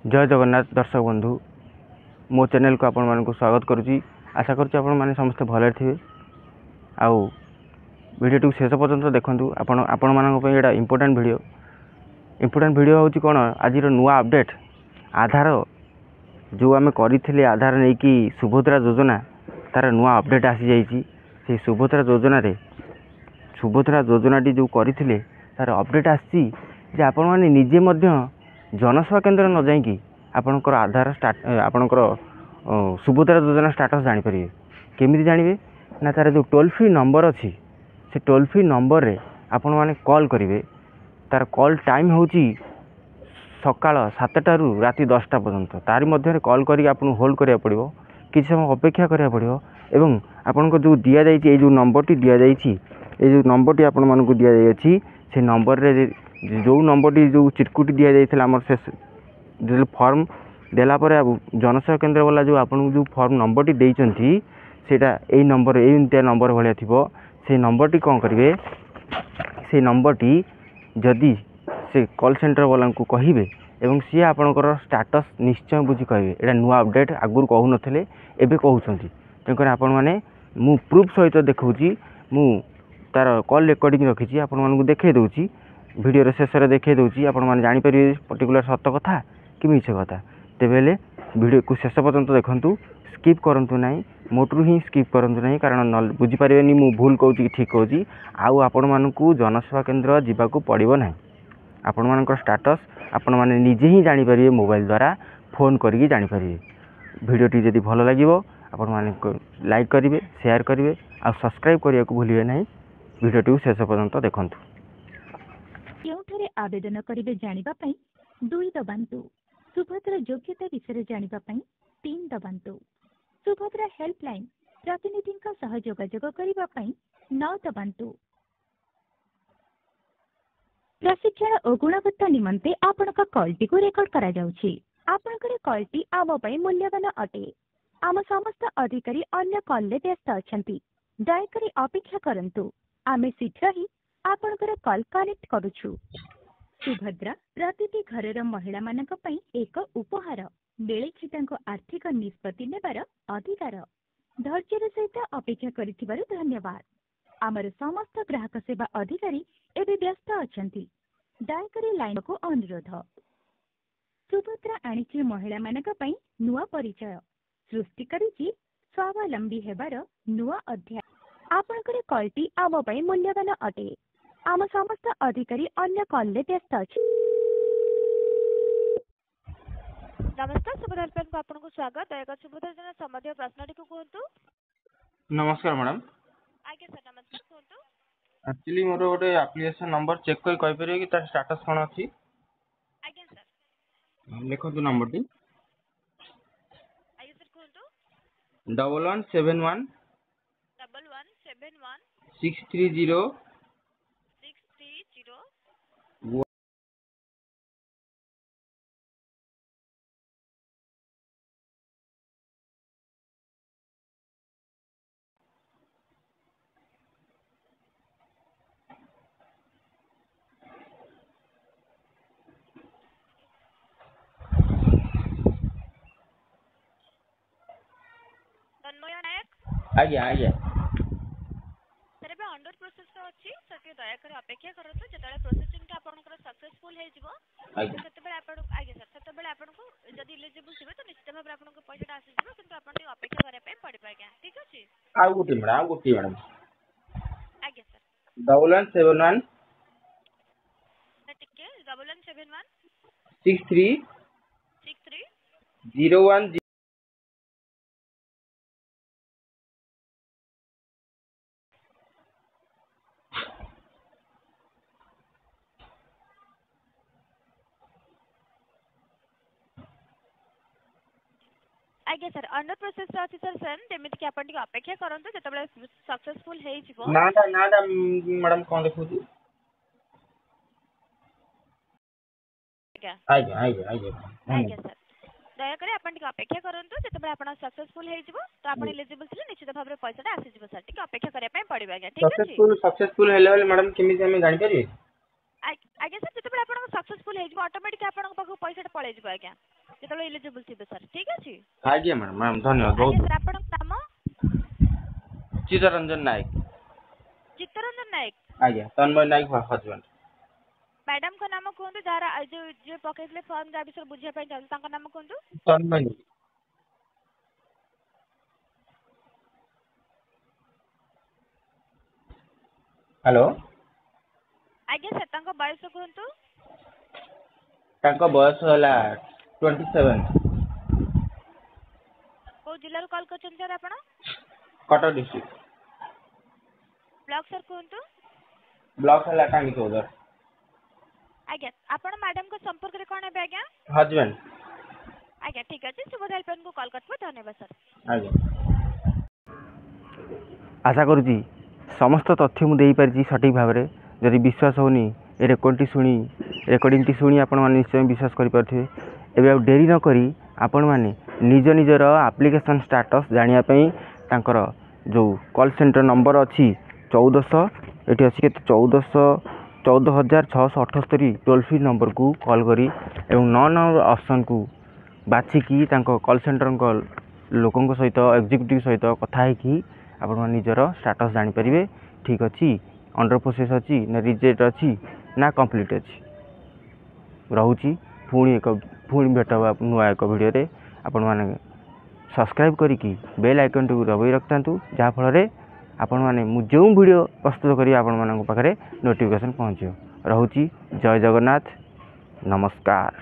जय जगन्नाथ दर्शक बंधु मो चैनल को आपण मानक स्वागत करुच्ची। आशा करुच्ची आपण माने समस्त भले थे। आउ वीडियो टी शेष पर्यंत देखंतु। आपण मानक पे एटा इंपोर्टेंट वीडियो होची कोन आज नुआ अपडेट आधार जो आम करथिले आधार नै कि सुभद्रा योजना तार नुआ अपडेट आसी जाईची। से सुभद्रा योजना टी जो करथिले तार अपडेट आसी जे आपण माने निजे मध्य जनसेवा केन्द्र न जाइकी आपणकर आधार आपणकर सुभद्रा योजना स्टाटस जानीपर केमी जानवे ना तार जो टोल फ्री नंबर अच्छी से टोल फ्री नंबर रे आपण माने कॉल करेंगे। तार कॉल टाइम होची सकाळ 7टा रु राति 10टा पर्यंत। तार मध्य कॉल करी आपन होल्ड करिया पड़िबो, किछ समय अपेक्षा करिया पड़िबो एवं आपनको जो दिया जाइछि ए जो नंबर टी दिया जाइछि ए जो नंबर टी आपण मानको दिया जाइछि से नंबर रे जो नंबर टी जो चिरकुटी दिया जाइथिला हमर से जो फॉर्म देला पर जनसेवा केन्द्र वाला जो आपन जो फॉर्म नंबर टी देइचंती सेटा ए नंबर ए इंटिया नंबर भलिया थिबो। से नंबर टी कोन करिवे से नंबर टी जदी से कॉल सेंटर वाला को कहिबे एवं सी आपनकर स्टेटस निश्चय बुझी कहिबे एटा नुआ अपडेट आगुर कहू नथिले एबे कहउछंती। तेकर आपन माने मु प्रूफ सहित देखौची मु तार कॉल रिकॉर्डिंग रखिची आपन मानकु देखे दउची वीडियो रे शेष रे देखे दउची आपन माने जानि परिबे पर्टिकुलर सत्य कथा कि मिछ कथा। तेबेले वीडियो को शेष पर्यंत देखंतु, स्किप करंतु नाही, मोटरू ही स्किप करंतु नाही कारण बुझी परिबेनी मु भूल कहउची कि ठीक कहउची। आउ आपन मानकु जनसेवा केन्द्र जिबाकू पड़िबो नाही। आपण मानकर स्टेटस आपण माने निजे ही जानि परिबे मोबाइल द्वारा फोन करिकि जानि परिबे। वीडियो टी जदी भलो लागिवो आपण माने लाइक करिवे, शेयर करिवे आ सब्सक्राइब करिया को भूलिबे नाही। वीडियो टी शेष पर्यंत देखंतु। केउठरे आवेदन करिवे जानिबा पई 2 दबांतु। सुभद्रा योग्यता विषय जानिबा पई 3 दबांतु। सुभद्रा हेल्पलाइन प्रतिनिधिंका सह जोगाजोग करिबा पई 9 दबांतु। प्रशिक्षण और गुणवत्ता निमंते आपनका कॉलटी को रेकॉर्ड करा जाउछि। आपनकर कॉलटी आम पई मूल्यवान अटे। आम समस्त अधिकारी अन्य कॉल ले व्यस्त अछंती। दयाकरी अपेक्षा करंतु, आमे शीघ्र ही आपनकर कॉल कनेक्ट करूछु। सुभद्रा प्रतिटी घरर महिला मानक पई एक उपहार बेले तांको आर्थिक निष्पत्ति नेबार अधिकार। धैर्यर सहित अपेक्षा करिथिबारु धन्यवाद। आमर समस्त ग्राहक सेवा अधिकारी एबे व्यस्त अछंती। दयाकरी लाइन को अनुरोध। सुभद्रा आनिछि महिला मानक पई नुआ परिचय सृष्टि करिछि स्वावलंबी हेबार नुआ अध्याय। आपनकर कॉलटी आम पई मूल्यवान अटे। आम समस्त अधिकारी अन्य कॉल ले व्यस्त अछि। नमस्कार सुभद्रा हेल्पलाइन को आपन को स्वागत। दयाकर सुभद्रा योजना संबंधी प्रश्न को कहतु। नमस्कार मैडम। आगे सर नमस्कार कहतु। एक्चुअली मोर गोटे एप्लीकेशन नंबर चेक कर कहि परिबे कि तार स्टेटस कोन अछि। आगे सर लिखंतु नंबर टी आगे सर कहतु 1171 1171 630 630 तन्मय नायक। आज्ञा आज्ञा सर बे अंडर प्रोसेस रो अछि। सर के दया कर अपेक्षा करतो जेताले प्रोसेसिंग टा आपनकर सक्सेसफुल हे जिवो सेतेबेले आपन आगे सर सेतेबेले आपन को जदी एलिजिबल थिबे तो निश्चित भाबे आपन को पैसा आसी जिवो किंतु आपन टी अपेक्षा करे पे पड़बा आज्ञा। ठीक अछि। आ गुटी मैडम आगे सर 1171 टिके 1171 63 63 01 आगे सर अंडर प्रोसेस रो अछि सर सेन जेमिति कि आपन टी अपेक्षा करंतो जेतेबेले सक्सेसफुल हे जिवो नाटा मैडम कोन देखुची। आगे सर दया करे आपन टी अपेक्षा करंतो जेतेबेले आपन सक्सेसफुल हे जिवो तो आपन एलिजिबल थिले निश्चित भाबे पैसा आसी जिवो सर। टी अपेक्षा करे पे पड़बा आज्ञा। ठीक अछि। सक्सेसफुल हेले मैडम केमी हम जानि परिबे। आगे सर जेतेबेले आपन सक्सेसफुल हे जिवो ऑटोमेटिक आपन पाखो पैसा पळे जिवो आज्ञा। ଯେତେବେଳେ ଇଲିଜିବୁଲ ଥିବେ ସାର୍ ଠିକ୍ ଅଛି। ଆଜ୍ଞା ମ୍ୟାଡ଼ାମ ମ୍ୟାଡ଼ାମ ଧନ୍ୟବାଦ ଆଜ୍ଞା ବହୁତ। ସାର୍ ଆପଣଙ୍କ ନାମ? ଚିତ୍ତରଞ୍ଜନ ନାୟକ। ଚିତ୍ତରଞ୍ଜନ ନାୟକ। ଆଜ୍ଞା ତନ୍ମୟ ନାୟକ ହଜବେଣ୍ଡ। ମ୍ୟାଡାମଙ୍କ ନାମ କୁହନ୍ତୁ ଯାହାର ଯୋଉ ଯିଏ ପକେଇଥିଲେ ଫର୍ମ ଯାହା ବିଷୟରେ ବୁଝିବା ପାଇଁ ଚାହୁଁଛନ୍ତି ତାଙ୍କ ନାମ କୁହନ୍ତୁ। ତନ୍ମୟ। ହ୍ୟାଲୋ। ଆଜ୍ଞା ସାର୍ ତାଙ୍କ ବୟସ କୁହନ୍ତୁ। ତାଙ୍କ ବୟସ ହେଲା 27। କୋଉ ଜିଲ୍ଲାରୁ କଲ୍ କରିଛନ୍ତି ସାର୍ ଆପଣ? କଟକ ଡିଷ୍ଟ୍ରିକ୍ଟ। ବ୍ଲକ ସାର୍ କୁହନ୍ତୁ। ବ୍ଲକ ହେଲା ଟାଙ୍ଗି ଚୌଦର। ଆଜ୍ଞା ଆପଣ ମ୍ୟାଡାମଙ୍କ ସମ୍ପର୍କରେ କଣ ହେବେ ଆଜ୍ଞା? ହଜବେଣ୍ଡ। ଆଜ୍ଞା ଠିକ୍ ଅଛି ସୁବୋଧ ହେଲ୍ପଲାଇନକୁ କଲ୍ କରିଥିବ ଧନ୍ୟବାଦ ସାର୍। ଆଜ୍ଞା। ଆଶା କରୁଛି ସମସ୍ତ ତଥ୍ୟ ମୁଁ ଦେଇପାରିଛି ସଠିକ୍ ଭାବରେ। ଯଦି ବିଶ୍ୱାସ ହେଉନି ଏ ରେକର୍ଡ଼ିଂଟି ଶୁଣି ଆପଣମାନେ ନିଶ୍ଚୟ ବିଶ୍ୱାସ କରିପାରୁଥିବେ। ଏବେ ଆଉ ଡେରି ନକରି ଆପଣମାନେ ନିଜ ନିଜର ଆପ୍ଲିକେସନ୍ ଷ୍ଟାଟସ୍ ଜାଣିବା ପାଇଁ ତାଙ୍କର ଯେଉଁ କଲ୍ ସେଣ୍ଟର ନମ୍ବର ଅଛି 1400 ଏଠି ଅଛି କେତେ 14,678 ଟୋଲ୍ ଫ୍ରି ନମ୍ବରକୁ କଲ୍ କରି ଏବଂ 9 ନମ୍ବର ଅପସନ୍କୁ ବାଛିକି ତାଙ୍କ କଲ୍ ସେଣ୍ଟରଙ୍କ ଲୋକଙ୍କ ସହିତ ଏକ୍ଜିକ୍ୟୁଟିଭ୍ ସହିତ କଥା ହେଇକି ଆପଣମାନେ ନିଜର ଷ୍ଟାଟସ୍ ଜାଣିପାରିବେ। ଠିକ୍ ଅଛି ଅଣ୍ଡର ପ୍ରୋସେସ୍ ଅଛି ନା ରିଜେକ୍ଟ ଅଛି ନା କମ୍ପ୍ଲିଟ୍ ଅଛି। ରହୁଛି ପୁଣି ଭେଟ ହେବା ନୂଆ ଏକ ଭିଡ଼ିଓରେ। ଆପଣମାନେ ସବସ୍କ୍ରାଇବ୍ କରିକି ବେଲ୍ ଆଇକନ୍ଟିକୁ ଦବାଇ ରଖିଥାନ୍ତୁ ଯାହାଫଳରେ ଆପଣମାନେ ମୁଁ ଯେଉଁ ଭିଡ଼ିଓ ପ୍ରସ୍ତୁତ କରିବି ଆପଣମାନଙ୍କ ପାଖରେ ନୋଟିଫିକେସନ୍ ପହଞ୍ଚିବ। ରହୁଛି ଜୟ ଜଗନ୍ନାଥ ନମସ୍କାର।